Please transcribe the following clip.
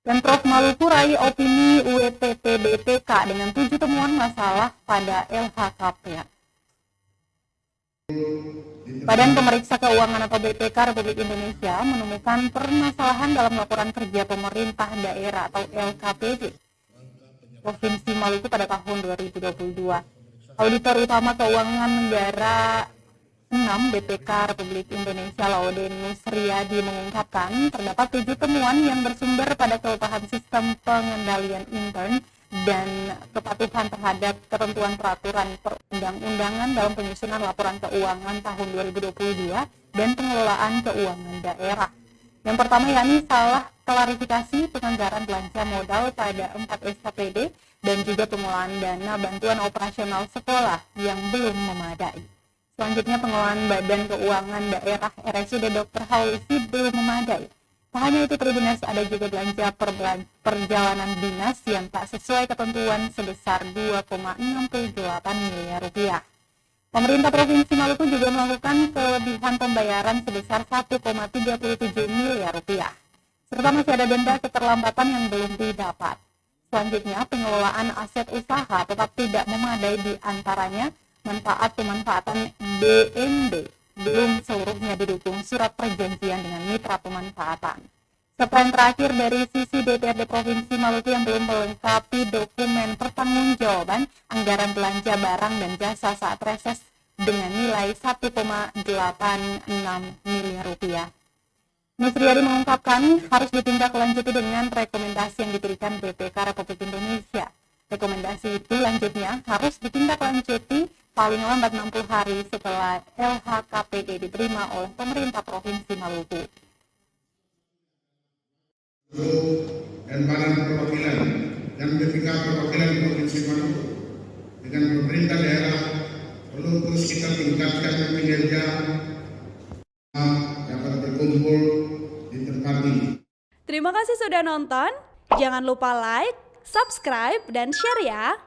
Pemprov Maluku raih opini UETT BPK dengan 7 temuan masalah pada LHKPN. Badan Pemeriksa Keuangan atau BPK Republik Indonesia menemukan permasalahan dalam laporan kerja pemerintah daerah atau LKPD Provinsi Maluku pada tahun 2022. Auditor Utama Keuangan Negara 6 BPK Republik Indonesia Laude Nusriyadi mengungkapkan terdapat 7 temuan yang bersumber pada kelemahan sistem pengendalian intern dan kepatuhan terhadap ketentuan peraturan perundang-undangan dalam penyusunan laporan keuangan tahun 2022 dan pengelolaan keuangan daerah. Yang pertama yakni salah klarifikasi penganggaran belanja modal pada 4 SKPD dan juga pengelolaan dana bantuan operasional sekolah yang belum memadai. Selanjutnya pengelolaan Badan Keuangan Daerah RSUD Dr. Hausi belum memadai. Tak hanya itu Tribunas ada juga belanja perjalanan dinas yang tak sesuai ketentuan sebesar 2,68 miliar rupiah. Pemerintah Provinsi Maluku juga melakukan kelebihan pembayaran sebesar 1,37 miliar rupiah. Serta masih ada denda keterlambatan yang belum didapat. Selanjutnya pengelolaan aset usaha tetap tidak memadai, di antaranya manfaat pemanfaatan BND belum seluruhnya didukung surat perjanjian dengan mitra pemanfaatan. Serta yang terakhir dari sisi DPRD Provinsi Maluku yang belum melengkapi dokumen pertanggungjawaban anggaran belanja barang dan jasa saat reses dengan nilai 1,86 miliar rupiah. Nusriyadi mengungkapkan harus ditindaklanjuti dengan rekomendasi yang diberikan BPK Republik Indonesia. Rekomendasi itu lanjutnya harus ditindaklanjuti paling lambat 60 hari setelah LHKPD diterima oleh pemerintah Provinsi Maluku. Dan badan perwakilan dan BPK perwakilan Provinsi Maluku dengan pemerintah daerah perlu terus kita tingkatkan kinerja dapat berkumpul di tempat ini. Terima kasih sudah nonton. Jangan lupa like, subscribe, dan share ya.